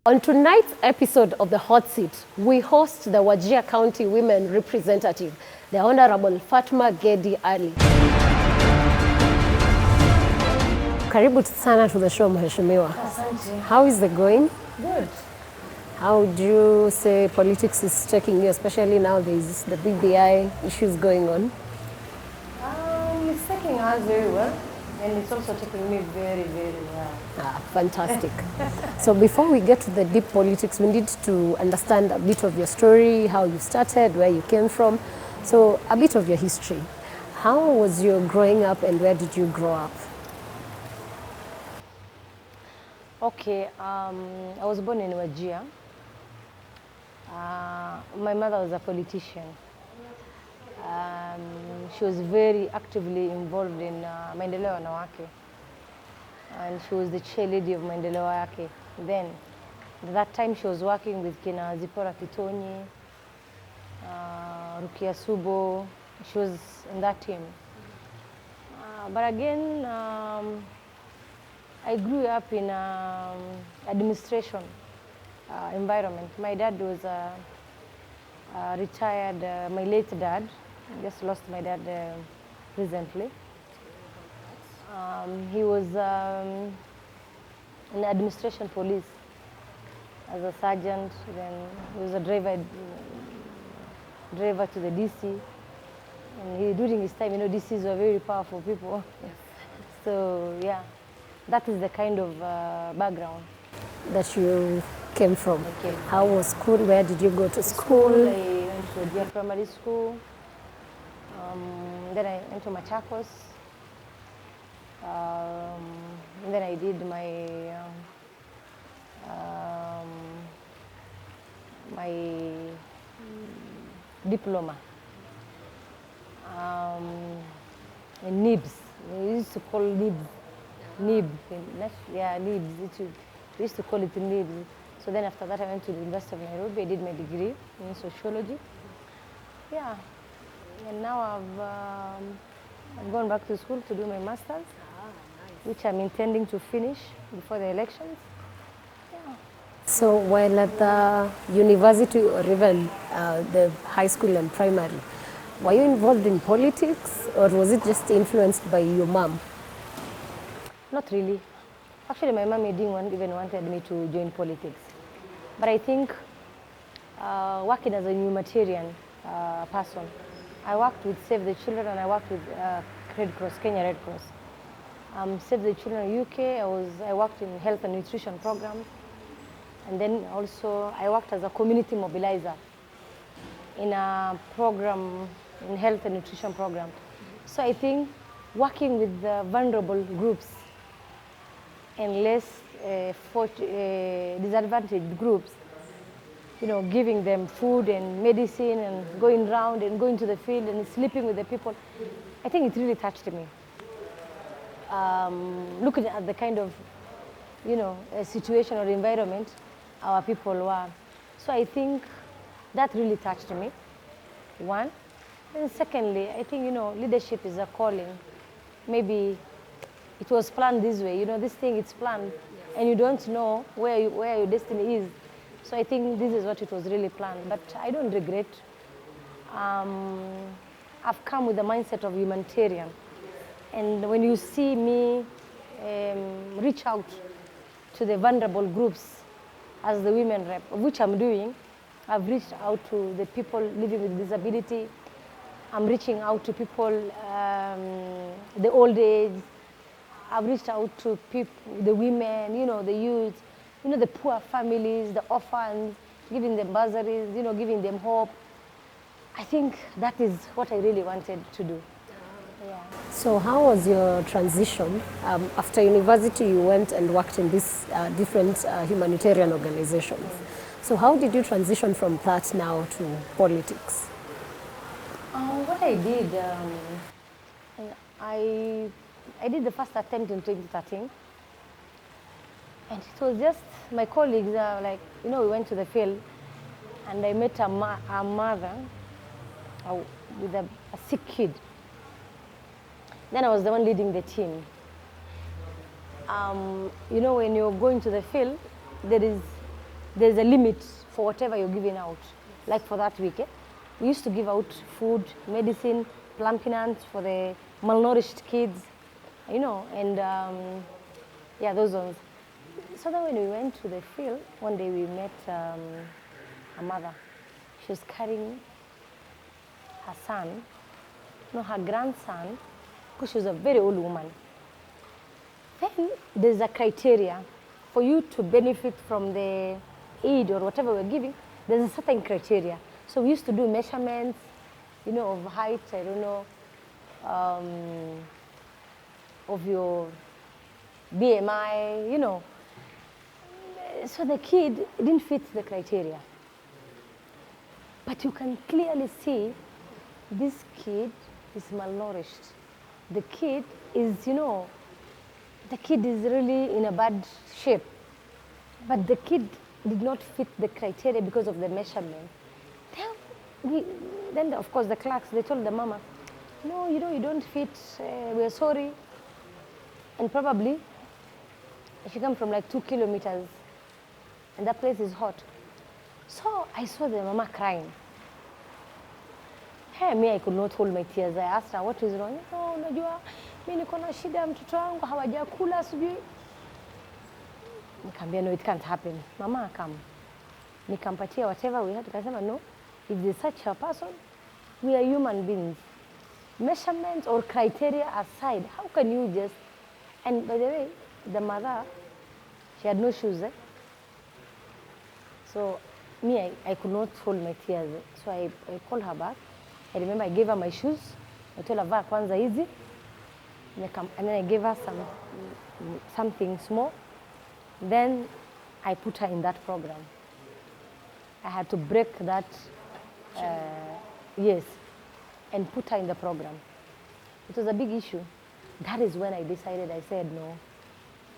On tonight's episode of The Hot Seat, we host the Wajir County Women Representative, the Honorable Fatuma Gedi Ali. Karibu sana to the show, Mheshimiwa. Asante. How is it going? Good. How would you say politics is taking you, especially now there's the BBI issues going on? It's taking us very well, and it's also taking me very, very well. Fantastic. So before we get to the deep politics, we need to understand a bit of your story, how you started, where you came from. So a bit of your history. How was your growing up and where did you grow up? Okay, I was born in Wajir. My mother was a politician. She was very actively involved in maendeleo wanawake, and she was the chairlady of maendeleo yake. Then, at that time, she was working with kina Zipora Kitonyi, Rukia Subo. She was in that team. But again, I grew up in administration environment. My dad was retired, my late dad. I just lost my dad recently. He was in administration police as a sergeant. Then he was a driver to the DC. And during his time, DCs were very powerful people. So yeah, that is the kind of background That you came from. Okay. How was school? Where did you go to school? I went to Gedi primary school. Then I went to Machakos. Then I did my diploma in NIBS. We used to call NIBS. NIBS. We used to call it NIBS. So then after that, I went to the University of Nairobi. I did my degree in sociology. Yeah, and now I've gone back to school to do my master's, which I'm intending to finish before the elections. Yeah. So while at the university or even the high school and primary, were you involved in politics or was it just influenced by your mom? Not really. Actually, my mom didn't even wanted me to join politics. But I think working as a humanitarian person, I worked with Save the Children and I worked with Red Cross, Kenya Red Cross. Save the Children UK, I worked in health and nutrition programs. And then also I worked as a community mobilizer in a program, in health and nutrition program. So I think working with the vulnerable groups and less disadvantaged groups, giving them food and medicine and going around and going to the field and sleeping with the people, I think it really touched me. Looking at the kind of, situation or environment our people were. So I think that really touched me, one. And secondly, I think, leadership is a calling. Maybe it was planned this way. This thing, it's planned, and you don't know where your destiny is. So I think this is what it was really planned, but I don't regret. I've come with the mindset of humanitarian. And when you see me reach out to the vulnerable groups as the women rep, which I'm doing, I've reached out to the people living with disability. I'm reaching out to people, the old age. I've reached out to people, the women, the youth, the poor families, the orphans, giving them bursaries, giving them hope. I think that is what I really wanted to do. Yeah. So how was your transition? After university, you went and worked in these different humanitarian organizations. So how did you transition from that now to politics? What I did, I did the first attempt in 2013. And it was just, my colleagues are like, we went to the field and I met a mother with a sick kid. Then I was the one leading the team. When you're going to the field, there is there's a limit for whatever you're giving out. Like for that week, we used to give out food, medicine, plumpinants for the malnourished kids, you know, and yeah, those ones. So then when we went to the field, one day we met a mother. She was carrying her son, no, her grandson, because she was a very old woman. Then there's a criteria for you to benefit from the aid or whatever we're giving. There's a certain criteria. So we used to do measurements, you know, of height, I don't know, of your BMI, you know. So the kid didn't fit the criteria. But you can clearly see this kid is malnourished. The kid is, you know, the kid is really in a bad shape. But the kid did not fit the criteria because of the measurement. Then of course, the clerks, they told the mama, no, you know, you don't fit, we're sorry. And probably, she came from like 2 kilometers, and that place is hot. So I saw the mama crying. Hey, me, I could not hold my tears. I asked her, what is wrong? No, unajua, mimi niko na shida, mtoto wangu hawajakula sijui. Nikamwambia, no, it can't happen. Mama come. Nikampatia whatever we had. Tukasema, no, if there's such a person, we are human beings. Measurements or criteria aside, how can you just, and by the way, the mother, she had no shoes. So me, I could not hold my tears. So I called her back. I remember I gave her my shoes. I told her, vaa kwanza hizi. And then I gave her something small. Then I put her in that program. I had to break that, yes, and put her in the program. It was a big issue. That is when I decided, I said, no,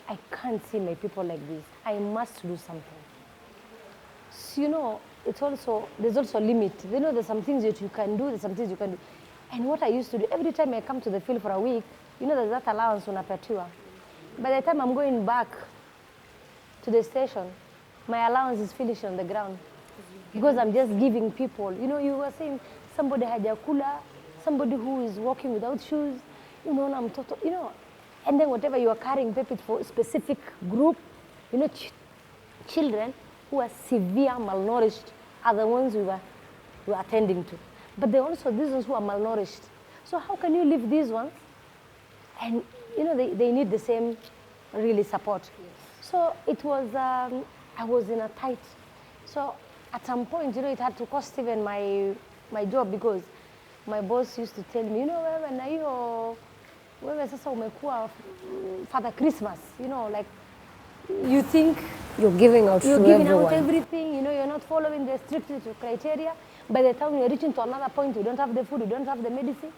I can't see my people like this. I must do something. So, you know, there's also a limit. You know, there's some things that you can do, there's some things you can do. And what I used to do, every time I come to the field for a week, you know, there's that allowance unapatiwa. By the time I'm going back to the station, my allowance is finished on the ground. Because I'm just giving people. You know, you were saying somebody hajakula, somebody who is walking without shoes, you know, you know, and then whatever you are carrying, pay it for a specific group, you know, children who are severe malnourished are the ones we were attending to. But there are also these ones who are malnourished. So how can you leave these ones? And, you know, they need the same really support. Yes. So it was, I was in a tight, so at some point, you know, it had to cost even my job because my boss used to tell me, you know, wewe sasa umekuwa Father Christmas, you know, like you think you're giving out everything, you know, you're not following the strict criteria. By the time you're reaching to another point, we don't have the food, we don't have the medicine.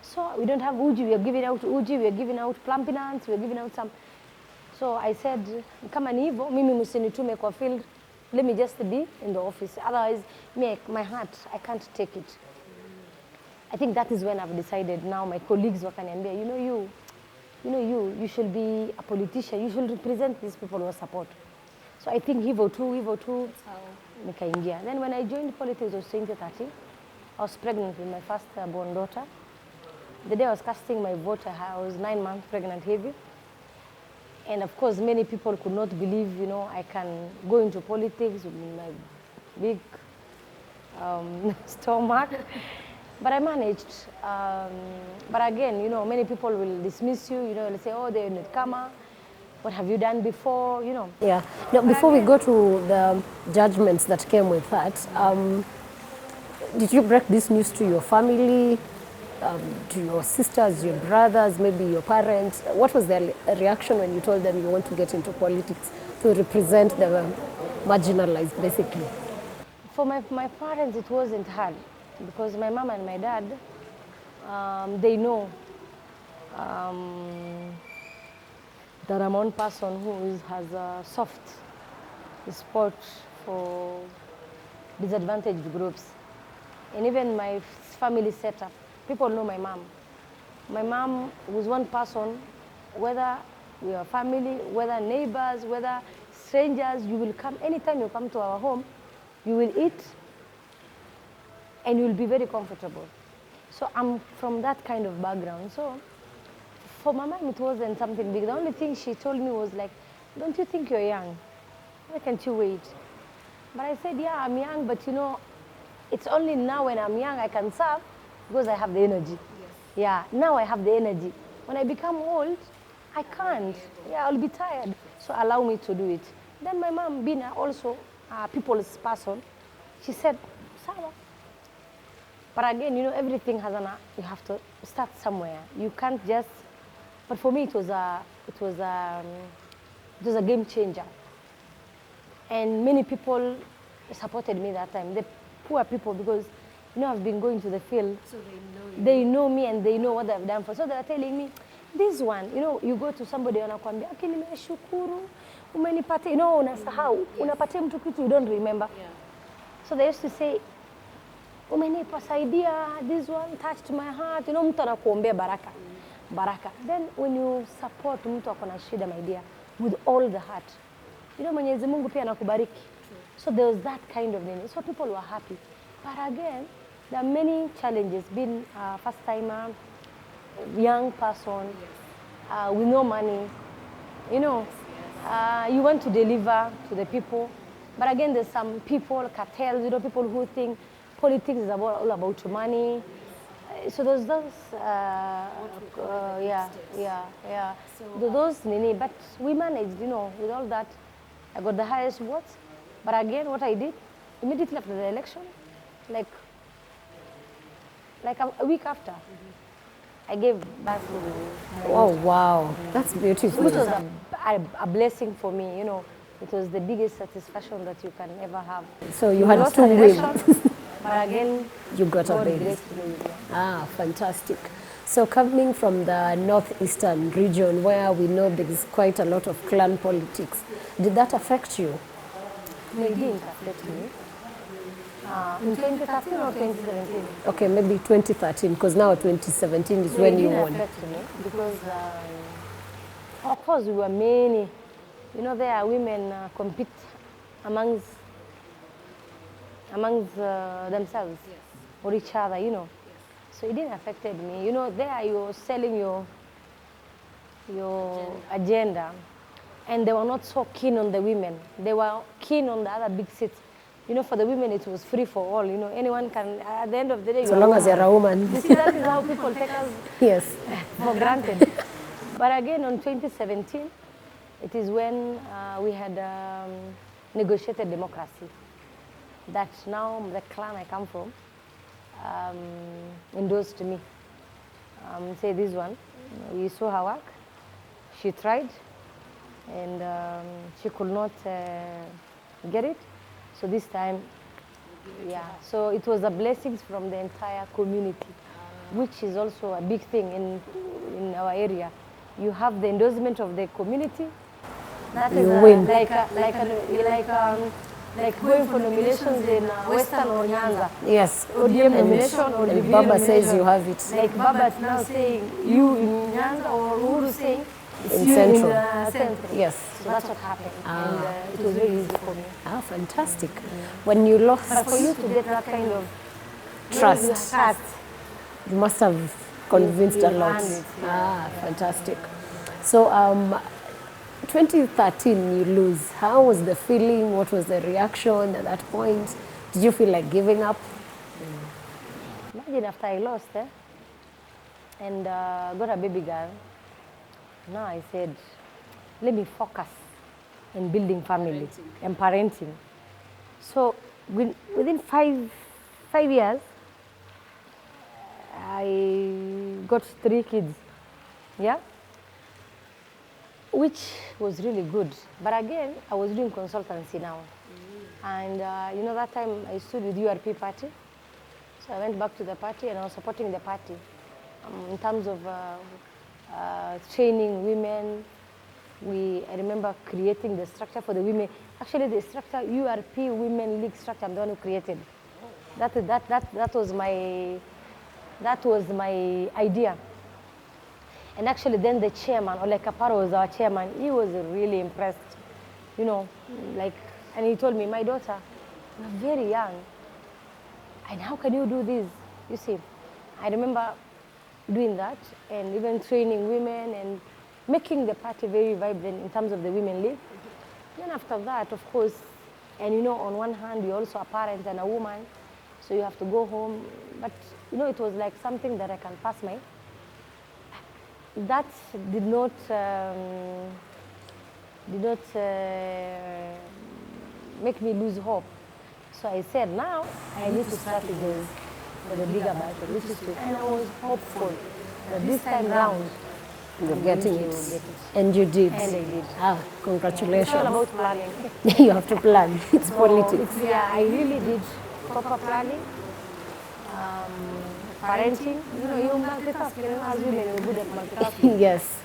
So we don't have uji, we are giving out uji, we are giving out plumpinants, we are giving out some. So I said, kama ni hivyo, mimi msinitume kwa field, let me just be in the office. Otherwise, my heart, I can't take it. I think that is when I've decided now, my colleagues wakaniambia, you should be a politician, you should represent these people who support. So I think hivyo tu, nikaingia. Then when I joined politics, it was 2013. I was pregnant with my first born daughter. The day I was casting my vote, I was 9 months pregnant heavy. And of course, many people could not believe, you know, I can go into politics with my big stomach. But I managed. But again, you know, many people will dismiss you, you know, they'll say, oh, they're a newcomer. What have you done before, you know? Yeah. Now, before we go to the judgments that came with that, did you break this news to your family, to your sisters, your brothers, maybe your parents? What was their reaction when you told them you want to get into politics to represent the marginalized, basically? For my parents, it wasn't hard because my mom and my dad, they know that I'm one person who has a soft spot for disadvantaged groups. And even my family setup, people know my mom. My mom was one person, whether we are family, whether neighbors, whether strangers, you will come, anytime you come to our home, you will eat and you will be very comfortable. So I'm from that kind of background. So for my mom, it wasn't something big. The only thing she told me was like, don't you think you're young? Why can't you wait? But I said, yeah, I'm young, but you know, it's only now when I'm young I can serve because I have the energy. Yes. Yeah, now I have the energy. When I become old, I can't. Yeah, I'll be tired. So allow me to do it. Then my mom, being also a people's person, she said, Sawa. But again, you know, everything has you have to start somewhere. You can't just, but for me it was a game changer. And many people supported me that time. The poor people, because you know I've been going to the field. So they know me and they know what I've done for. So they're telling me, this one, you know, you go to somebody wanakuambia, okay, nimeshukuru, umenipate, you know, unasahau, unapatia mtu kitu you don't remember. Yeah. So they used to say, umenipa saidia, this one touched my heart, you know, mtu anakuombea baraka. Baraka. Then when you support mtu akona shida, my dear, with all the heart, you know, Mwenyezi Mungu pia anakubariki. So there was that kind of thing. So people were happy. But again, there are many challenges. Being a first timer, young person, with no money, you know, you want to deliver to the people. But again, there's some people, cartels, you know, people who think politics is all about money. So those but we managed, you know, with all that. I got the highest votes. But again, what I did, immediately after the election, like a week after, I gave back to my Oh, wow. That's beautiful. Which was a blessing for me, you know. It was the biggest satisfaction that you can ever have. So you had to win. But again, you got a baby. Ah, fantastic. So coming from the northeastern region where we know there is quite a lot of clan politics, did that affect you? No, it didn't affect me. In 2013 or 2017? Okay, maybe 2013, because now 2017 is when you won. It didn't affect me because, of course, we were many. You know, there are women compete amongst themselves, yes, or each other, you know. Yes. So it didn't affect me. You know, there you're selling your agenda. And they were not so keen on the women. They were keen on the other big seats. You know, for the women, it was free for all. You know, anyone can, at the end of the day, so long as you're a woman. You see, that is how people take us yes, for granted. But again, on 2017, it is when we had negotiated democracy. That now the clan I come from endorsed me. Say this one, we saw her work, she tried, and she could not get it. So this time, yeah, so it was a blessing from the entire community, which is also a big thing in our area. You have the endorsement of the community. That you is win. Like going for nominations in Western or Nyanza. Yes. ODM nomination or DV Baba nomination. says you have it. Like Baba is now saying you in Nyanza, or Uhuru saying in you Central. in Central. Yes. So that's what happened. And it was very easy for me. Ah, fantastic. When you lost... But for you to get that kind of trust, you must have convinced a lot. It, yeah. Ah, fantastic. So 2013 you lose. How was the feeling? What was the reaction at that point? Did you feel like giving up? Imagine after I lost and got a baby girl, now I said, let me focus in building family and parenting. So within five years, I got 3 kids, yeah? Which was really good. But again, I was doing consultancy now. And you know, that time I stood with URP party. So I went back to the party and I was supporting the party in terms of training women. I remember creating the structure for the women. Actually, the structure, URP Women League structure, I'm the one who created. That was my idea. And actually then the chairman, Ole Kaparo was our chairman, he was really impressed. you know, like, and he told me, my daughter, you're very young, and how can you do this? You see, I remember doing that, and even training women and making the party very vibrant in terms of the women league. Then after that, of course, and you know, on one hand, you're also a parent and a woman, so you have to go home. But you know, it was like something that I can pass my. That did not make me lose hope. So I said, now I need to strategize for the bigger battle, which is to, and I was hopeful that this time round, You're I'm getting going it. to get it. And you did. And I did. Ah, It's congratulations. all about planning. You have to plan. It's So politics. yeah, I really did proper planning, parenting. You know, you multitask. You know, as women, we're good at multitasking. Yes.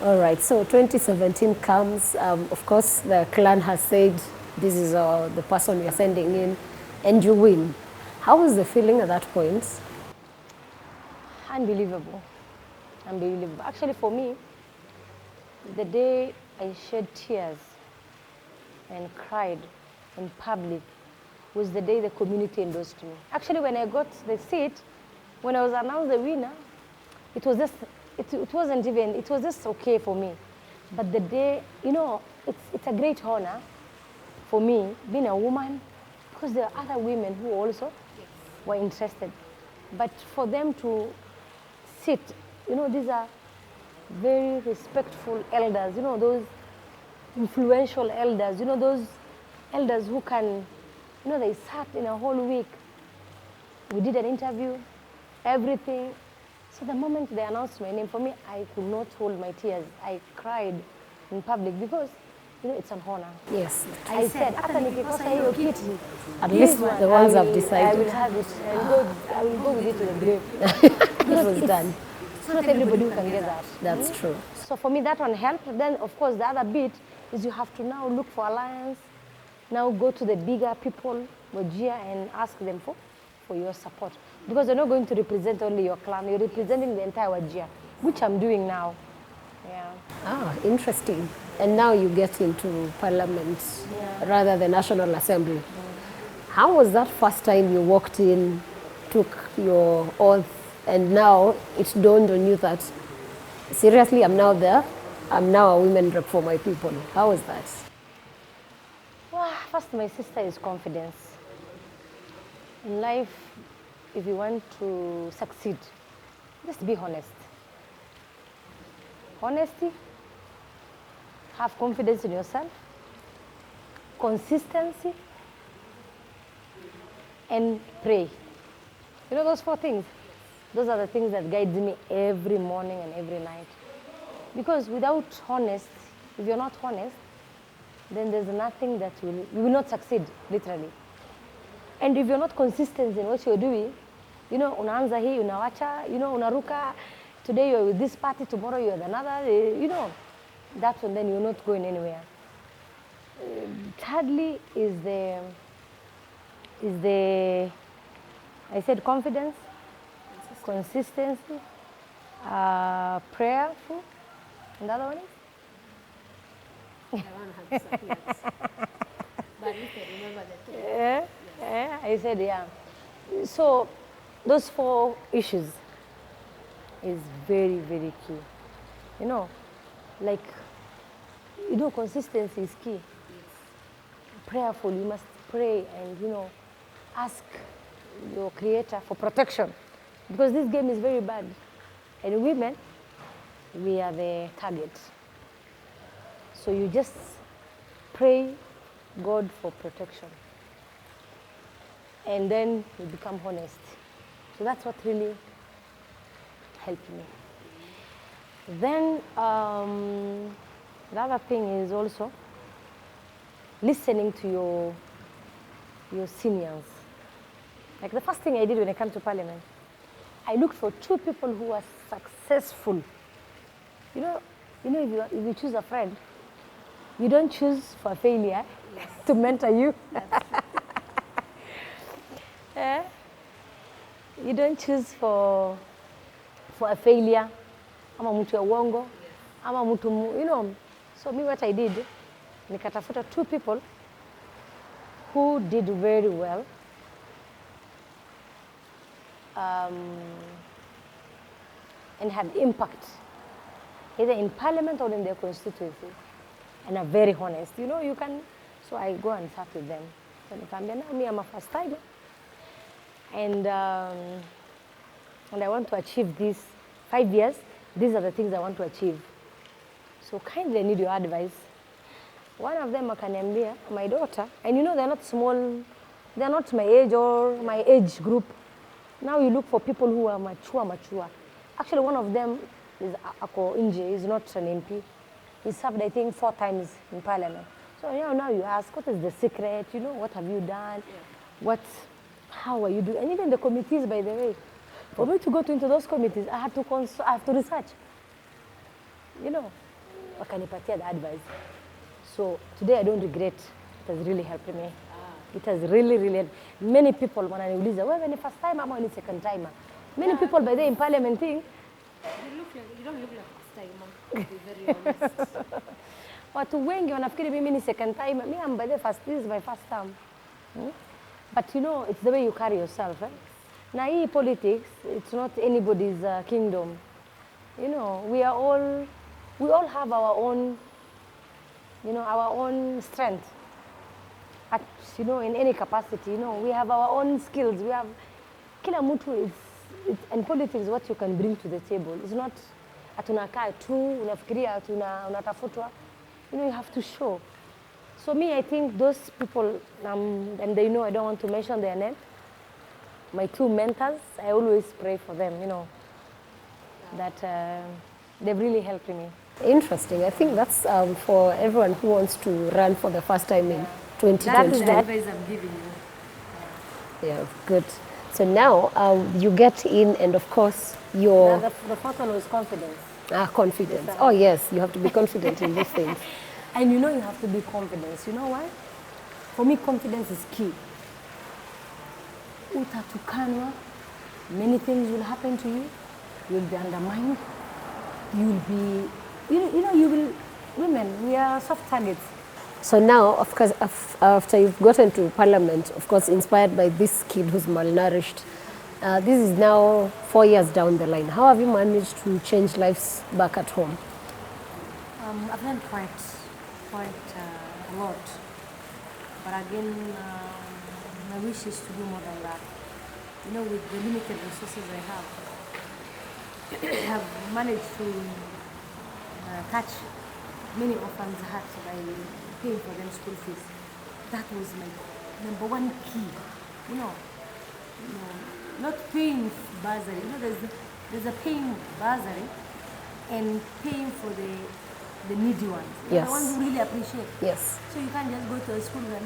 All right. So 2017 comes. Of course, the clan has said this is the person we are sending in, and you win. How was the feeling at that point? Unbelievable. Unbelievable. Actually, for me, the day I shed tears and cried in public was the day the community endorsed me. Actually, when I got the seat, when I was announced the winner, it was just, it wasn't even, it was just okay for me. But the day, you know, it's a great honor for me, being a woman, because there are other women who also were interested. But for them to sit, you know, these are very respectful elders, you know, those influential elders, you know, those elders who can, you know, they sat in a whole week. We did an interview, everything. So the moment they announced my name, for me, I could not hold my tears. I cried in public because, you know, it's an honor. Yes. I said, after nikikosa hiyo kiti, At least this one, the ones I have will- decided. I will have it, and I will go with it to the grave. It was done. It's not everybody who can get that. That's true. So for me, that one helped. Then, of course, the other bit is you have to now look for alliance, now go to the bigger people, Wajir, and ask them for your support. Because you're not going to represent only your clan, you're representing the entire Wajir, which I'm doing now. Yeah. Ah, interesting. And now you get into parliament rather than National Assembly. How was that first time you walked in, took your oath, and now it dawned on you that, seriously, I'm now there, I'm now a women rep for my people. How was that? Well, first, my sister is confidence. In life, if you want to succeed, just be honest. Honesty, have confidence in yourself, consistency, and pray. You know those 4 things? Those are the things that guide me every morning and every night. Because without honest, if you're not honest, then there's nothing that you will not succeed, literally. And if you're not consistent in what you're doing, you know, unaanza hii, unawacha, you know, unaruka, today you're with this party, tomorrow you're with another, you know, that's when then you're not going anywhere. Thirdly is the, I said confidence, consistency, prayerful, and the other one is? Yeah, I said, yeah. So those 4 issues is very, very key. You know, like, you know, consistency is key. Prayerful, you must pray and, you know, ask your creator for protection. Because this game is very bad. And women, we are the target. So you just pray God for protection. And then you become honest. So that's what really helped me. Then the other thing is also listening to your seniors. Like the first thing I did when I came to Parliament, I looked for 2 people who are successful. You know, if you choose a friend, you don't choose for failure to mentor you. You don't choose for a failure, ama mtu ya uongo, ama mtu, you know. So me, what I did, nikatafuta 2 people who did very well and had impact either in parliament or in their constituency and are very honest. You know, you can, so I go and sat with them. So nikaambia, now me, I'm a first timer. And I want to achieve this 5 years. These are the things I want to achieve. So kindly I need your advice. One of them akaniambia, my daughter, and you know they're not small, they're not my age or my age group. Now you look for people who are mature. Actually, one of them is Ako Inje, he's not an MP. He served, I think, 4 times in parliament. So now you ask, what is the secret? You know, what have you done? Yeah. How are you doing? And even the committees, by the way. For me to go into those committees, I have to research. You know, wakanipatia the advice. So today I don't regret. It has really helped me. It has really helped. Many people wananiuliza, wewe ni first time ama ni second timer? Many people by the in parliament think, you don't look like first timer, to be very honest. Watu wengi wanafikiri mimi ni second timer. Me, I'm by the first, this is my first time. But you know, it's the way you carry yourself. Na hii politics, it's not anybody's kingdom. You know, we all have our own, you know, our own strength. At, you know, in any capacity, you know, we have our own skills. We have, kila mtu and politics, what you can bring to the table. It's not, atunakaa tu, unafikiria, unatafutwa. You know, you have to show. So me, I think those people, and they know I don't want to mention their name, my 2 mentors, I always pray for them, you know, that they've really helped me. Interesting. I think that's for everyone who wants to run for the first time in 2022. That is the advice I'm giving you. Yeah, good. So now you get in, and of course your... The 4th one was confidence. Confidence. Oh yes, you have to be confident in these things. And you know you have to be confident. You know why? For me, confidence is key. Utatukanwa, many things will happen to you. You'll be undermined. You'll be, you will, women, we are soft targets. So now, of course, after you've gotten to parliament, of course, inspired by this kid who's malnourished, this is now 4 years down the line. How have you managed to change lives back at home? I've learned quite a lot. But again, my wish is to do more than that. You know, with the limited resources I have managed to touch many orphans' hearts by paying for them school fees. That was my #1 key. You know, not paying bursary. You know, there's a paying bursary and paying for the needy ones. Yes. The ones who really appreciate. Yes. So you can't just go to a school and the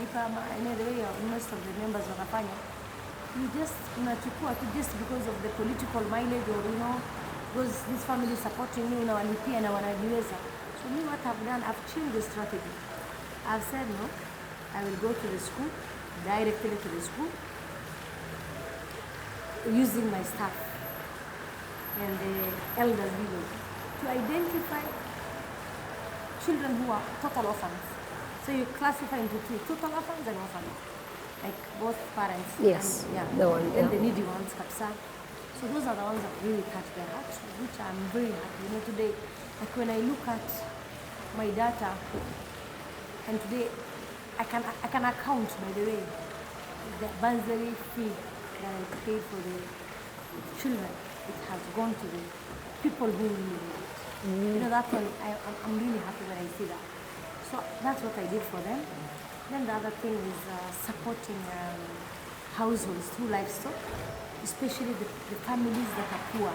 way most of the members wanafanya. You just unachukua just because of the political mileage, or you know, because this family is supporting you, unawalipia na wanajiweza. So me, what I've done, I've changed the strategy. I've said no, I will go to the school, directly to the school, using my staff and the elders village to identify children who are total orphans. So you classify into 2, total orphans and orphans, like both parents. Yes. And, and the needy ones, kapsa. So those are the ones that really touch their hearts, which I'm very happy. You know, today, like when I look at my data, and today I can account, by the way, the bursary fee that I paid for the children. It has gone to the people who need it. You know, that one, I'm really happy when I see that. So that's what I did for them. Then the other thing is supporting households through livestock, especially the families that are poor.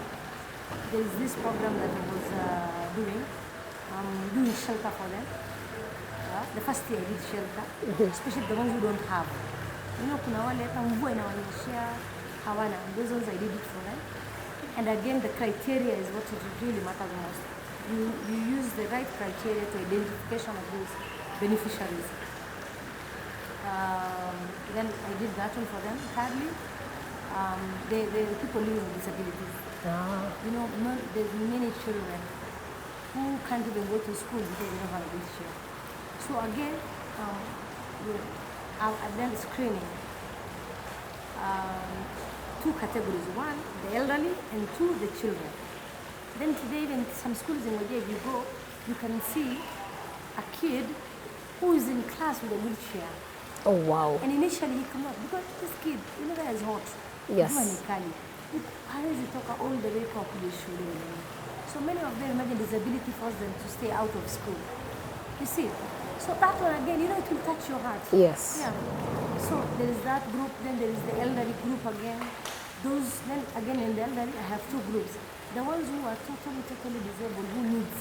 There is this program that I was doing shelter for them. The first year I did shelter, especially the ones who don't have. You know, kuna wale hata mvua inawanyeshea hawana. Those ones I did it for them. And again, the criteria is what really matters most. You use the right criteria to identification of those beneficiaries. Then I did that one for them. Thirdly, the people living with disabilities. You know, there's many children who can't even go to school because they don't have a wheelchair. So So again, I've done screening. Two categories: one, the elderly, and two, the children. Then today, in some schools in Gedi, if you go, you can see a kid who is in class with a wheelchair. Oh, wow. And initially he could not, because this kid, you know, that is hot. Yes. Parents talk all the way to shule. So many of them imagine disability forced them to stay out of school. You see? So that one again, you know, it will touch your heart. Yes. Yeah. So there is that group, then there is the elderly group again. Those, then again in the elderly, I have two groups. The ones who are totally disabled, who needs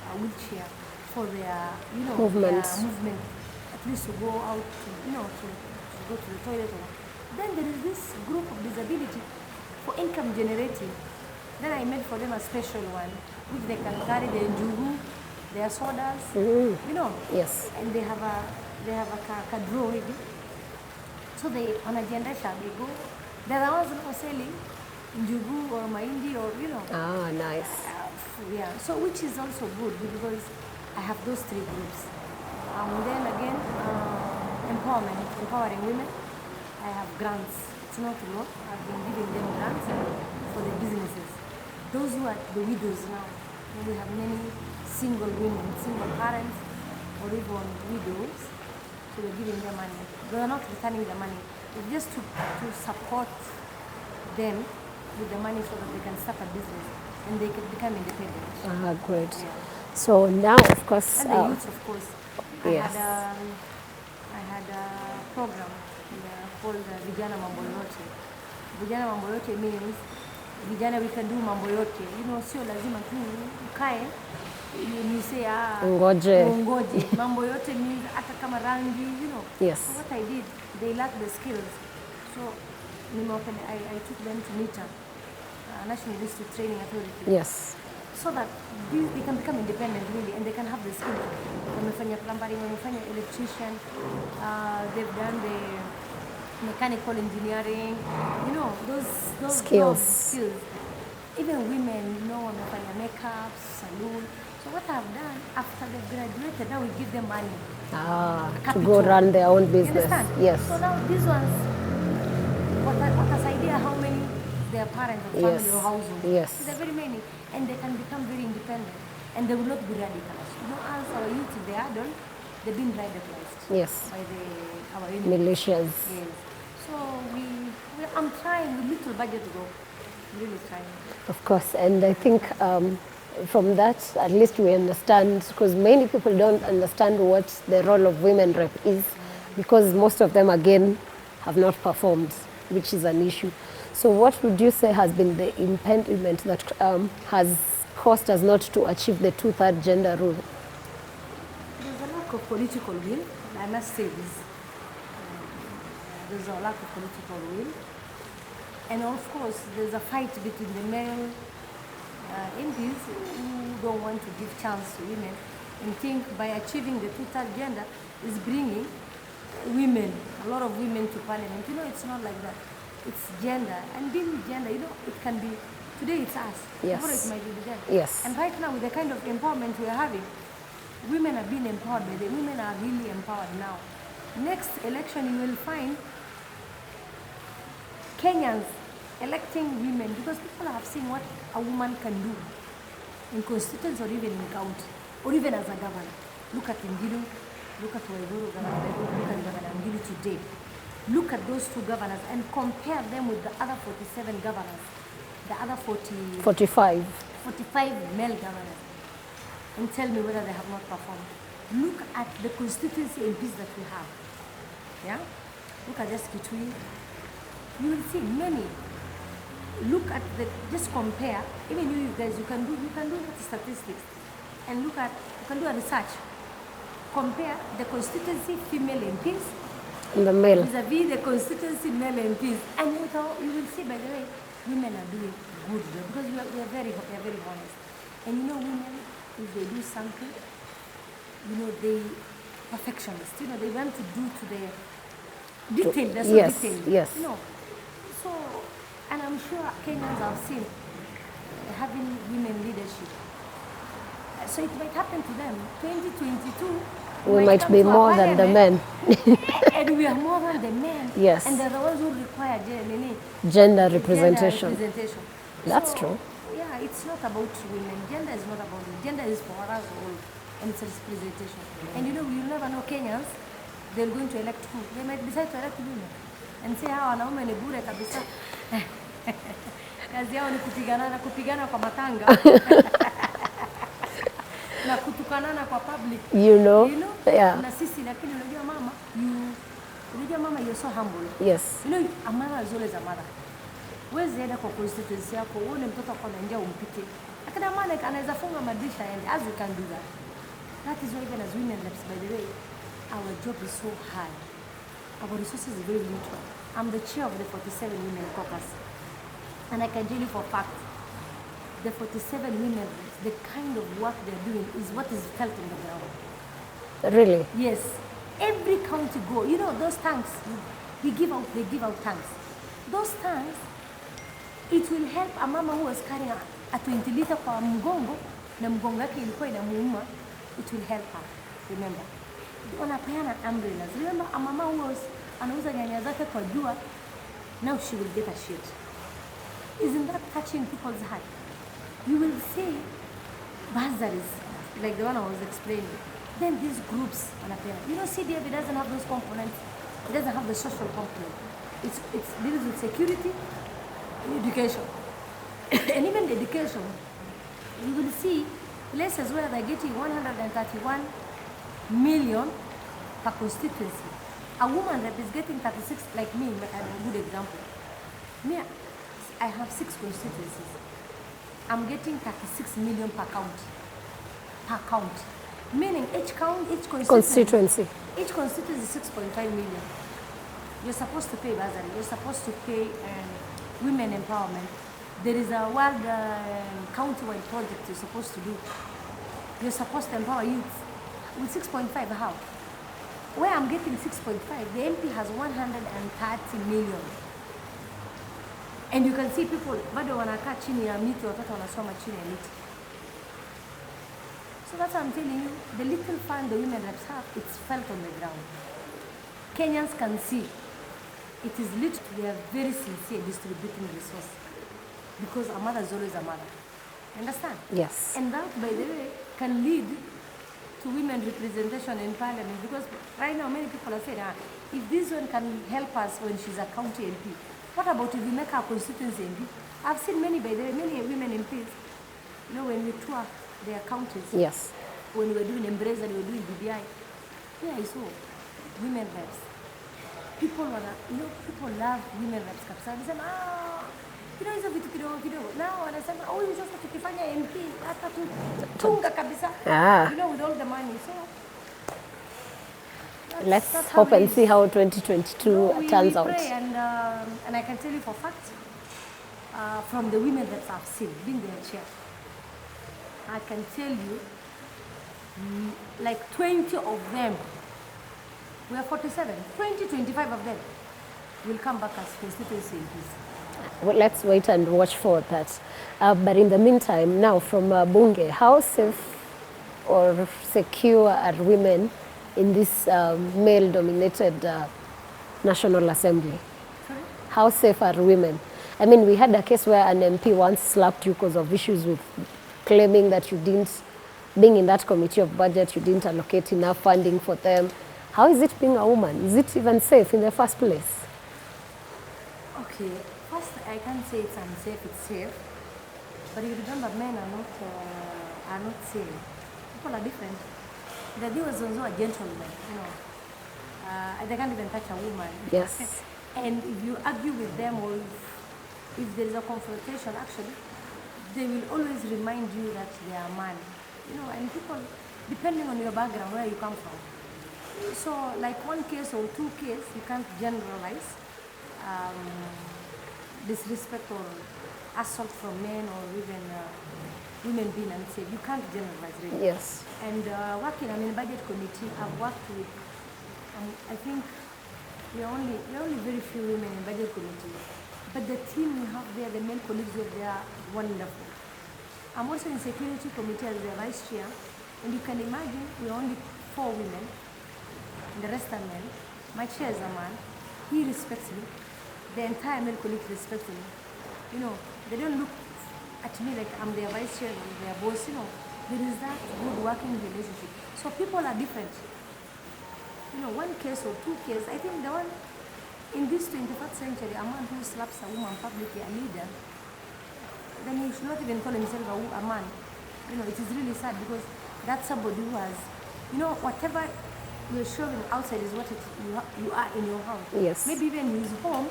a wheelchair for their, you know, Movement. their movement, at least to go out, to, you know, to go to the toilet. Then there is this group of disability for income generating. Then I made for them a special one, which they can carry their jugu, their sodas, you know. Yes. And they have a draw with it. So they, on a generation, they go. There are ones who are selling jugu or mahindi or, you know. Ah, nice. Yeah, so which is also good because I have those three groups. Then again, empowering women. I have grants. It's not a lot. I've been giving them grants for their businesses. Those who are the widows now, we have many single women, single parents, or even widows. So we're giving them money. They are not returning the money. It's just to support them with the money so that they can start a business and they can become independent. Ah, great. Yeah. So now, of course, And the youth, of course. yes. I had a program called Vijana Mambo Yote. Vijana Mambo Yote means vijana we can do mambo yote. You know, sio lazima tu ukae you say ngoje. Mambo yote means hata kama rangi, you know. Yes. So what I did, they lack the skills. So I took them to NITA, National Institute Training Authority. Yes. So that they can become independent really and they can have the skill. Wamefanya plumbing, wamefanya electrician, they've done the mechanical engineering, you know, those skills. Even women, you know, wamefanya makeup, salon. So what I've done, after they've graduated, now we give them money. To go run their own business. You understand? Yes. So now these ones, what idea how many their parents or family or household. Yes. So there are very many. And they can become very independent. And they will not be radicalized. You know, as our youth, if they are adult, they've been radicalized. Yes. By our militias. Yes. So I'm trying with little budget to go. Really trying. Of course, and I think from that, at least we understand, because many people don't understand what the role of women rep is, because most of them, again, have not performed, which is an issue. So what would you say has been the impediment that has caused us not to achieve the 2/3 gender rule? There's a lack of political will, I must say this. There's a lack of political will. And of course, there's a fight between the male MPs who don't want to give chance to women and think by achieving the 2/3 gender is bringing women, a lot of women to parliament. You know, it's not like that. It's gender. And being gender, you know, it can be, today it's us, yes. tomorrow it might be them. Yes. And right now, with the kind of empowerment we are having, women are being empowered by them. Women are really empowered now. Next election, you will find Kenyans electing women because people have seen what a woman can do in constituents or even in county, or even as a governor. Look at Ngilu, look at Waiguru, Governor Waiguru, look at Governor Ngilu today. Look at those two governors and compare them with the other 47 governors, the other 45 male governors, and tell me whether they have not performed. Look at the constituency MPs that we have. Yeah? Look at just Kitui. You will see many. Look at just compare, even you guys, you can do statistics and you can do a research. Compare the constituency female MPs and the male vis-a-vis the constituency male MPs, and you will see, by the way, women are doing good because we are very honest. And you know, women, if they do something, you know, they perfectionists. You know, they want to do to the detail. They're so detailed. Yes. You know, so, and I'm sure Kenyans have seen having women leadership. So it might happen to them. 2022, We might come be to a more than the men. and we are more than the men. Yes. And they're the ones who require Gender representation. Gender representation. That's So, true. Yeah, it's not about women. Gender is not about it. Gender is for us all, and it's a representation. And you'll never know Kenyans, they're going to elect who. They might decide to elect women and say hawa wanaume ni bure kabisa. Kazi yao ni kupigana kwa matanga. Na kutukanana kwa public. Yeah. Na sisi lakini unajua mama, you're so humble. Yes. A mother is always a mother. Huwezi enda kwa constituency yako uone mtoto ako na njaa umpike. Lakini mama anaweza funga madirisha aende, as we can do that. That is why even as women reps, by the way, our job is so high. Our resources is very limited. I'm the chair of the 47 Women Caucus. And I can tell you for a fact, the 47 women reps, the kind of work they're doing is what is felt on the ground. Really? Yes. Every county go, those tanks, they give out tanks. Those tanks, it will help a mama who was carrying a 20 liter kwa mgongo, na mgongo yake ilikuwa inamuuma, it will help her. Remember. Wanapeana umbrellas. Remember, a mama who was anauza nyanya zake kwa jua, now she will get a shade. Isn't that touching people's heart? You will see bursaries, like the one I was explaining. Then these groups, CDF doesn't have those components. It doesn't have the social component. It deals with security and education. And even the education, you will see places where they're getting 131 million per constituency. A woman rep is getting 36, like me, I'm a good example. Me, I have 6 constituencies. I'm getting 36 million per count. Per count. Meaning each constituency. Each constituency is 6.5 million. You're supposed to pay bursary. You're supposed to pay women empowerment. There is a world county-wide project you're supposed to do. You're supposed to empower youth. With 6.5, how? Where I'm getting 6.5, the MP has 130 million. And you can see people, bado wanakaa chini ya miti, watoto wanasoma chini ya miti. So that's what I'm telling you, the little fund the women reps have, it's felt on the ground. Kenyans can see, it is literally, they are very sincere distributing resources. Because a mother is always a mother. Understand? Yes. And that, by the way, can lead to women representation in parliament. Because right now, many people are saying, if this one can help us when she's a county MP, what about if we make our constituency MP? I've seen many, by the way, many women MPs, when we tour their counties. Yes. When we were doing Embrace and we were doing BBI, I saw women reps. People love women reps kabisa. They say, hizo vitu kidogo. Now wanasema, sasa tukifanya MP, hata tunga kabisa. With all the money. So let's hope and see how 2022 turns out. Pray and I can tell you for fact, from the women that I've seen, being their chair, I can tell you, like 20 of them, we are 47, 25 of them will come back as constituency MPs. Well, let's wait and watch for that. But in the meantime, now from Bunge, how safe or secure are women in this male-dominated National Assembly? Sorry? How safe are women? I mean, we had a case where an MP once slapped you because of issues with claiming that you didn't, being in that committee of budget, you didn't allocate enough funding for them. How is it being a woman? Is it even safe in the first place? Okay, first I can't say it's unsafe, it's safe. But you remember, men are not same. People are different. The day was also a gentleman, they can't even touch a woman. Yes. And if you argue with them or if there is a confrontation, actually, they will always remind you that they are a man. And people, depending on your background, where you come from. So, like one case or 2 cases, you can't generalize disrespect or assault from men or even women being unsafe. You can't generalize, really. Yes. And working, budget committee, I've worked with, I think we're only very few women in budget committee. But the team we have there, the male colleagues we have there are wonderful. I'm also in security committee as the vice chair, and you can imagine we're only 4 women, and the rest are men. My chair is a man. He respects me. The entire male colleague respects me. You know, they don't look at me like I'm their vice chair or their boss. You know, there is that good working relationship. So people are different. You know, one case or 2 cases, I think the one in this 21st century, a man who slaps a woman publicly, a leader, then he should not even call himself a man. You know, it is really sad because that's somebody who has, you know, whatever you're showing outside is what you are in your house. Yes. Maybe even in his home,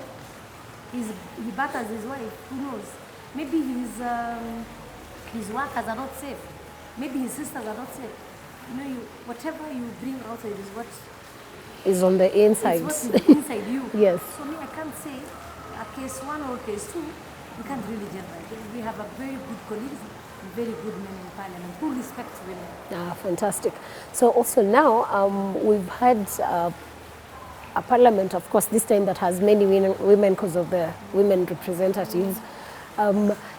he batters his wife, who knows? Maybe his workers are not safe. Maybe his sisters are not safe. You know, whatever you bring outside is what Is on the inside. it's what is inside you. Yes. So me, I can't say a case 1 or case 2, we can't really generalize. We have a very good colleagues, very good men in parliament who respect women. Ah, fantastic. So also now we've had a parliament, of course, this time that has many women because of the women representatives.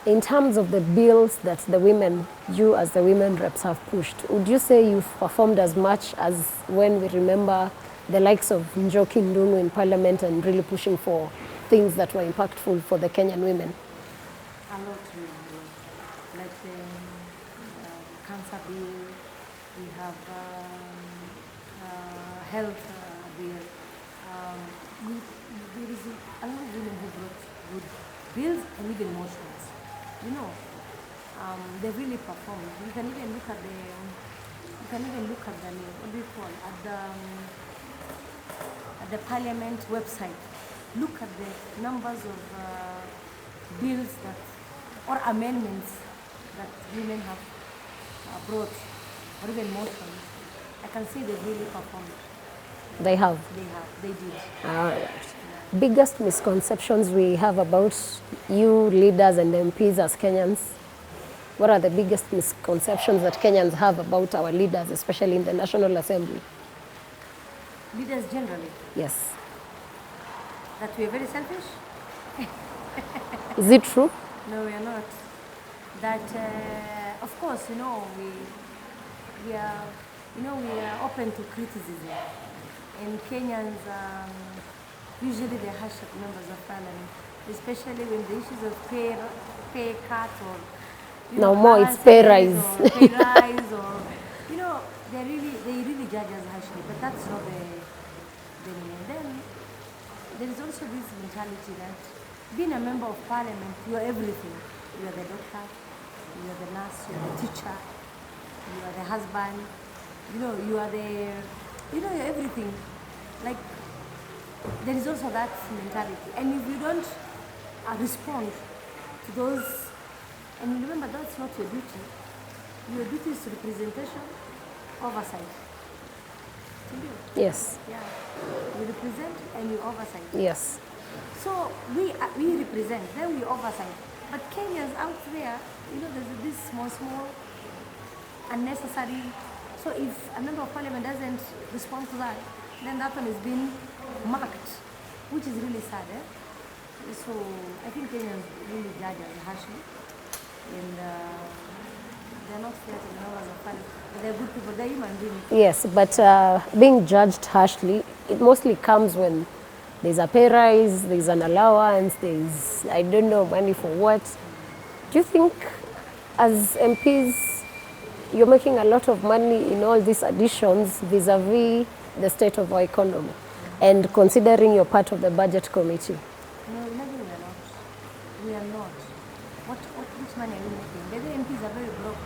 In terms of the bills that the women, you as the women reps have pushed, would you say you've performed as much as when we remember the likes of Njoki Ndung'u in parliament and really pushing for things that were impactful for the Kenyan women? A lot, really. Like the cancer bill, we have health bill. There is a lot of women who brought good bills and even motions. You know, they really performed. You can even look at the, what do you call, at the parliament website. Look at the numbers of bills that, or amendments that women have brought, or even motions. I can say they really performed. They have. They did. All right. Biggest misconceptions we have about you leaders and MPs as Kenyans? What are the biggest misconceptions that Kenyans have about our leaders, especially in the National Assembly? Leaders generally, Yes. that we are very selfish? Is it true? No, we are not. That, of course, you know, we are open to criticism. And Kenyans, usually they're harsh at members of parliament, especially when the issues of pay cut or No more, it's pay rise. or pay rise or you know, they really judge us harshly, but that's not the then there is also this mentality that being a member of parliament, you are everything. You are the doctor, you are the nurse, you are the teacher, you are the husband, you're everything. Like, there is also that mentality. And if you don't respond to those, and remember, that's not your duty. Your duty is representation, oversight. Yes. Yeah. You represent and you oversight. Yes. So we represent, then we oversight. But Kenyans out there, there's this small, unnecessary. So if a member of parliament doesn't respond to that, then that one is being marked, which is really sad. So I think Kenyans really judge us harshly, and they're not fair to the members of parliament. But they're good people. They're human beings. Yes, but being judged harshly, it mostly comes when there's a pay rise, there's an allowance, there's, I don't know, money for what. Do you think as MPs, you're making a lot of money in all these additions vis-a-vis the state of our economy, and considering you're part of the budget committee? No, maybe we are not. We are not. Which money are we making? The other MPs are very broke.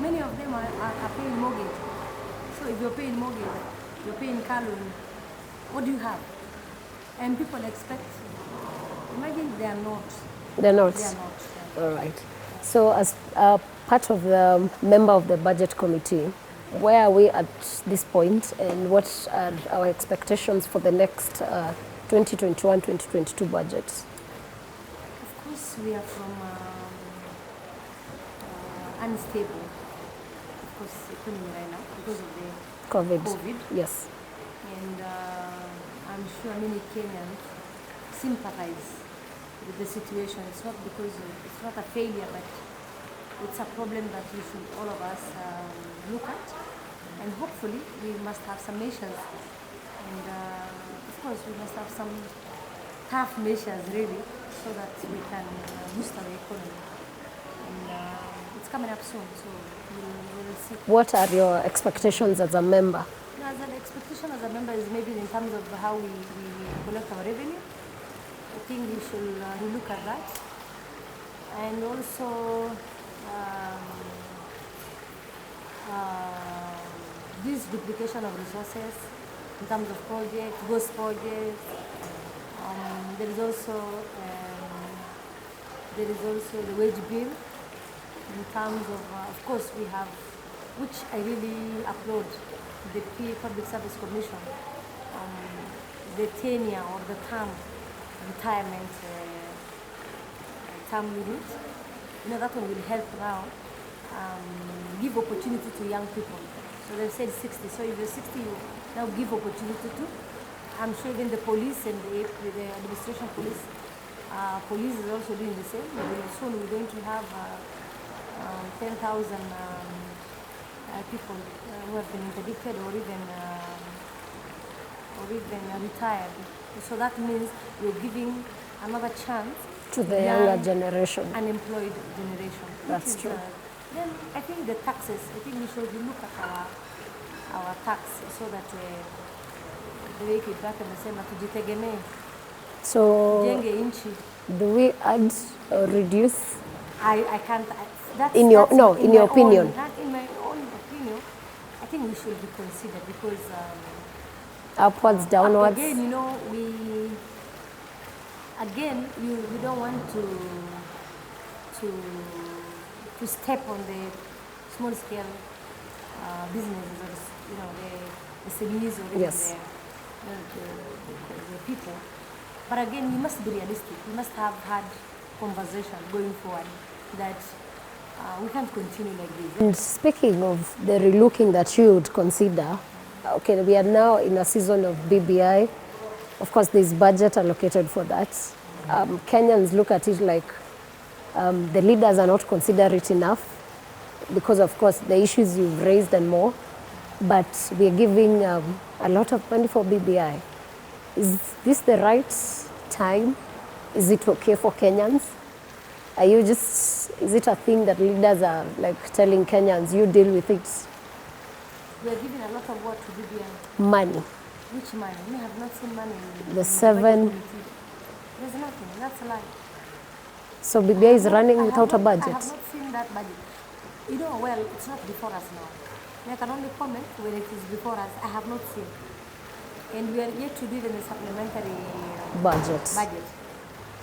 Many of them are paying mortgage. So if you're paying mortgage, you're paying car loan, what do you have? And people expect, imagine they are not. They're not? They are not. All right. So as part of the member of the budget committee, where are we at this point, and what are our expectations for the next 2021-2022 budget? Of course, we are from unstable, of course, economy right now because of the COVID. Yes. And I'm sure many Kenyans sympathize with the situation. It's not because it's not a failure, but it's a problem that we should all of us look at and hopefully we must have some measures, and of course we must have some tough measures really, so that we can boost our economy. And it's coming up soon, so we'll see. What are your expectations as a member? As an expectation as a member is maybe in terms of how we collect our revenue. I think we should relook at that. And also this duplication of resources in terms of projects, ghost projects. There is also the wage bill in terms of course we have, which I really applaud, the Public Service Commission, the tenure or the term retirement term limit. That one will help now give opportunity to young people. So they've said 60. So if you're 60, you now give opportunity to. I'm sure even the police and the administration police is also doing the same. Soon we're going to have 10,000 people who have been interdicted or even retired. So that means we're giving another chance To the younger generation. Unemployed generation. That's true. Then I think the taxes, I think we should look at our tax so that the way back and the same tujitegemee. So Jenge inchi. do we add or reduce? I can't. That's, In your that's no, in your opinion. In my own opinion, I think we should be considered because Upwards, downwards? again, we don't want to step on the small scale businesses or the SMEs or even Yes. the people. But again, we must be realistic. We must have had conversation going forward that we can't continue like this. And speaking of the relooking that you would consider, okay, we are now in a season of BBI. Of course, there's budget allocated for that. Kenyans look at it like the leaders are not considered it enough because, of course, the issues you've raised and more. But we are giving a lot of money for BBI. Is this the right time? Is it okay for Kenyans? Are you just, is it a thing that leaders are like telling Kenyans, you deal with it? We are giving a lot of work to BBI. Money. Which money? We have not seen money. In The budget 7. committee. There's nothing. That's a lie. So BBI is running I without a have budget. not seen that budget. Well, it's not before us now. I can only comment when it is before us. I have not seen. And we are yet to do even a supplementary Budget. budget.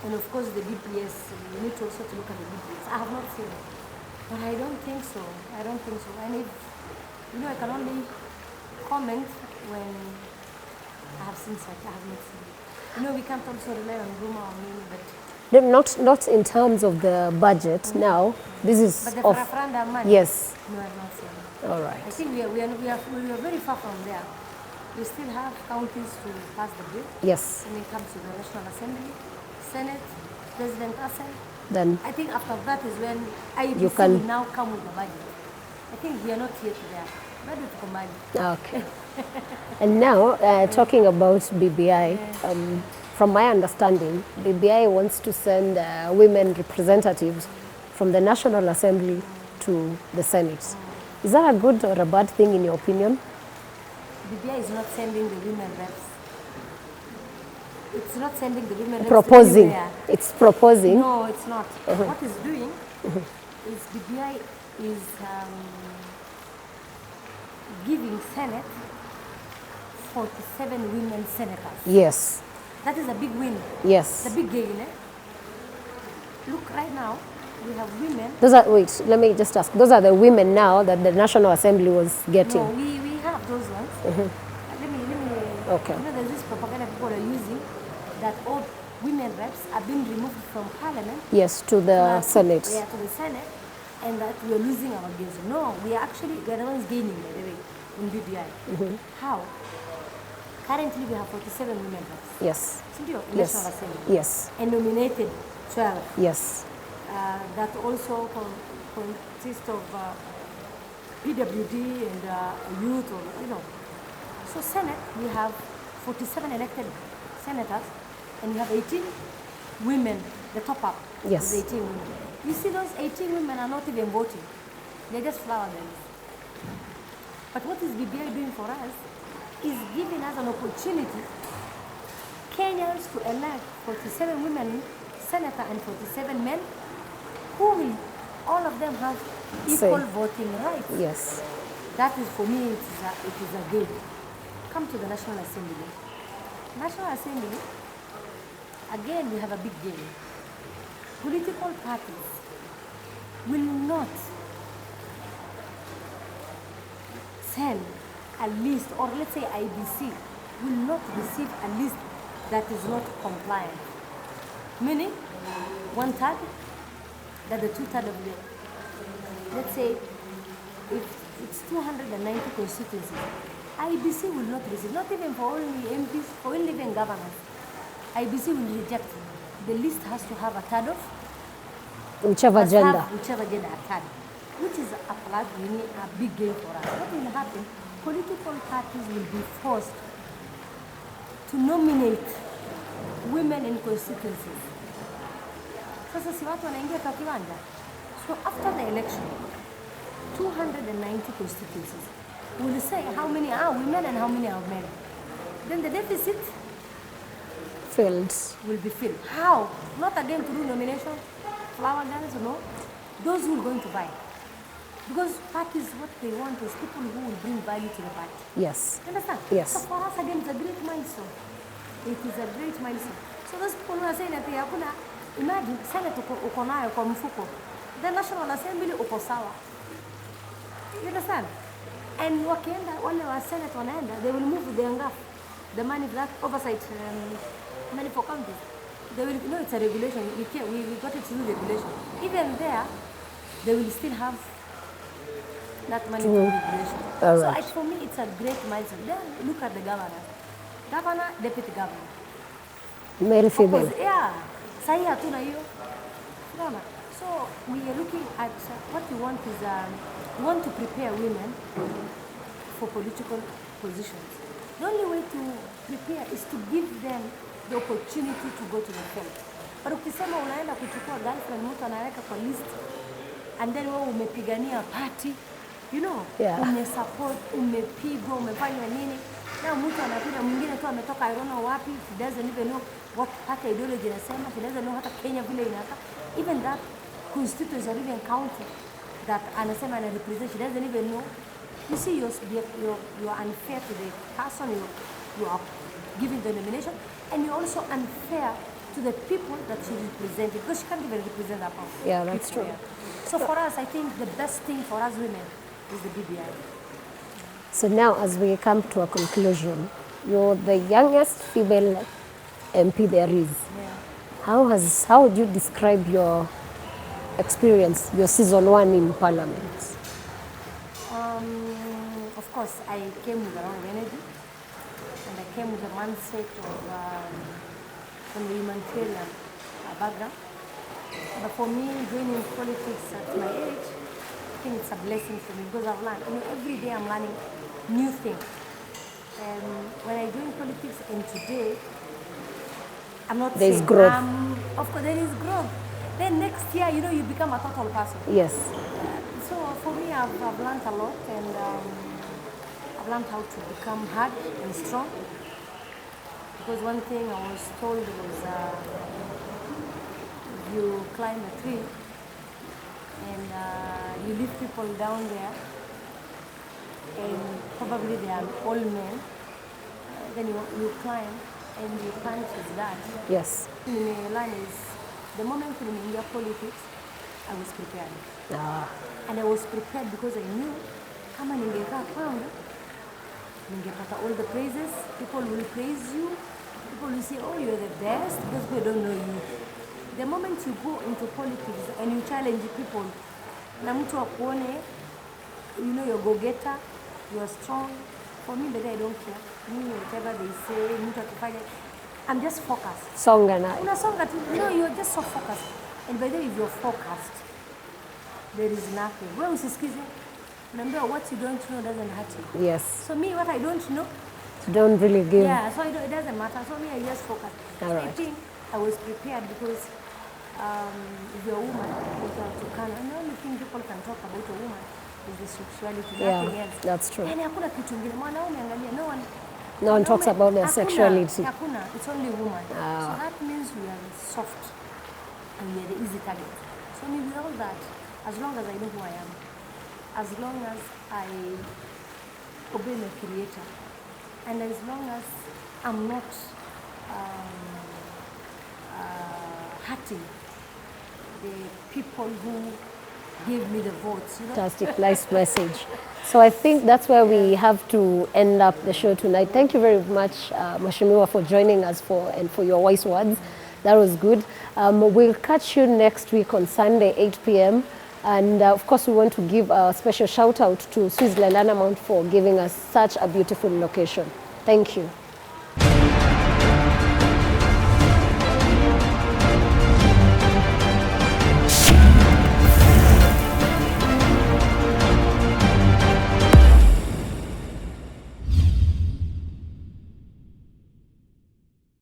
And of course the DPS, we need to also to look at the DPS. I have not seen it. But I don't think so. And if, I can only comment when I have seen such. I have not seen it. We can't also rely on rumor or maybe, but Not in terms of the budget now. This is the of referendum money. yes. No, I have not seen it. All right. I think we are very far from there. We still have counties to pass the bill Yes. when it comes to the National Assembly, Senate, President Assembly. Then I think after that is when IEBC You can- will now come with the budget. I think we are not yet there. Bado tuko mbali. okay. And now talking about BBI, from my understanding, BBI wants to send women representatives from the National Assembly to the Senate. Is that a good or a bad thing in your opinion? BBI is not sending the women reps. It's not sending the women reps Proposing. anywhere. It's proposing. No, it's not. What it's doing is BBI is giving Senate 47 women senators. Yes. That is a big win. Yes. It's a big gain. Look, right now, we have women. Wait, let me just ask. Those are the women now that the National Assembly was getting. No, we have those ones. Let me. Okay. There's this propaganda people are using that all women reps are being removed from Parliament. Yes, to the Senate. Yeah, to the Senate, and that we're losing our gains. No, we are the ones gaining, by the way, in BBI. How? Currently, we have 47 women reps. Yes. In Yes. National Assembly. Yes. And nominated 12. Yes. That also consist of PWD and youth, or So Senate, we have 47 elected senators, and we have 18 women. The top up Yes. is 18 women. You see, those 18 women are not even voting; they're just flower girls. But what is BBI doing for us is giving us an opportunity, Kenyans, to elect 47 women senator and 47 men, who will, all of them have equal Same. voting rights. Yes. That is, for me, it is a game. Come to the National Assembly. National Assembly, again, we have a big game. Political parties will not send a list, or let's say IBC will not receive a list that is not compliant. Meaning, 1/3, that the 2/3 of the, let's say, if it's 290 constituencies, IBC will not receive, not even for only MPs, for only even governors. IBC will reject. The list has to have a third of, Whichever must have gender. whichever gender a third, which is really a big game for us. What will happen? Political parties will be forced to nominate women in constituencies. Sasa si watu wanaingia kwa kiwanja. So after the election, 290 constituencies will say how many are women and how many are men. Then the deficit Fields. will be filled. How? Not again to do nomination, flower girls, no. Those who are going to buy. Because parties, what they want is people who will bring value to the party. Yes. You understand? Yes. So for us, again, it's a great milestone. It is a great milestone. So those people who are saying that hakuna, imagine, Senate uko nayo kwa mfuko. The National Assembly uko sawa. You understand? And wakienda, wale wa Senate wanaenda, they will move the NGAF, the money that oversight, money for counties. They will, no, it's a regulation. We got it through regulation. Even there, they will still have that money through regulation. All So right. for me, it's a great milestone. Then look at the governor. Governor, deputy governor. Male, female. Yeah, sahi hatuna hiyo. Unaona? So we are looking at what we want is we want to prepare women for political positions. The only way to prepare is to give them the opportunity to go to the field. But ukisema unaenda kuchukua girlfriend, mtu anaweka kwa list, and then wewe umepigania party, you know, Yeah. umesupport, umepigwa, umefanywa nini, na mtu anakuja mwingine tu ametoka I don't know wapi, he doesn't even know what party ideology inasema, he doesn't know hata Kenya vile inakaa, even that constituency or even county that anasema ana represent, she doesn't even know. You see, you're unfair to the person you are giving the nomination, and you're also unfair to the people that she represents, because she can't even represent that person. Yeah, that's true. So for us, I think the best thing for us women is the BBI. So now, as we come to a conclusion, you're the youngest female MP there is. Yeah. How would you describe your experience, your season 1 in Parliament? Of course, I came with a lot of energy, and I came with a mindset of from the humanitarian background. But for me, joining politics at my age, I think it's a blessing for me because I've learned. Every day I'm learning new things. And when I join politics, and today, I'm not There's saying, growth. of course, there is growth. Then next year, you become a total person. Yes. So for me, I've learned a lot, and I've learned how to become hard and strong. Because one thing I was told was you climb a tree and you leave people down there, and probably they are all men. Then you climb and you plant his dad. Yes. Learn is the moment in India politics, I was prepared. Ah. And I was prepared because I knew kama ningekaa kwangu ningepata all the praises. People will praise you. People will say, oh, you're the best, because people don't know you. The moment you go into politics and you challenge people, na mtu akuone, you're go-getter, you're strong. For me, but I don't care. Me, whatever they say, mtu akifanya, I'm just focused. Songa na. Unasonga tu, you're just so focused. And by the way, if you're focused, there is nothing. Wewe usisikize. Remember, what you don't know doesn't hurt you. Yes. So me, what I don't know, Don't really give. yeah, so it doesn't matter. So me, I just focus. All So I right. think I was prepared because if you're a woman, you can. And the only thing people can talk about a woman is the sexuality, nothing Yeah, else. that's true. Yani hakuna kitu ingine. Mwanaume angalia, No one talks about their hakuna, sexuality. Hakuna, it's only woman. Ah. So that means we are soft and we are the easy target. So me with all that, as long as I know who I am, as long as I obey my creator, and as long as I'm not hurting the people who gave me the votes, you know. Fantastic, nice message. So I think that's where we have to end up the show tonight. Thank you very much, Mheshimiwa, for joining us and for your wise words. That was good. We'll catch you next week on Sunday, 8 p.m. And of course, we want to give a special shout out to Switzerland Anamount for giving us such a beautiful location. Thank you.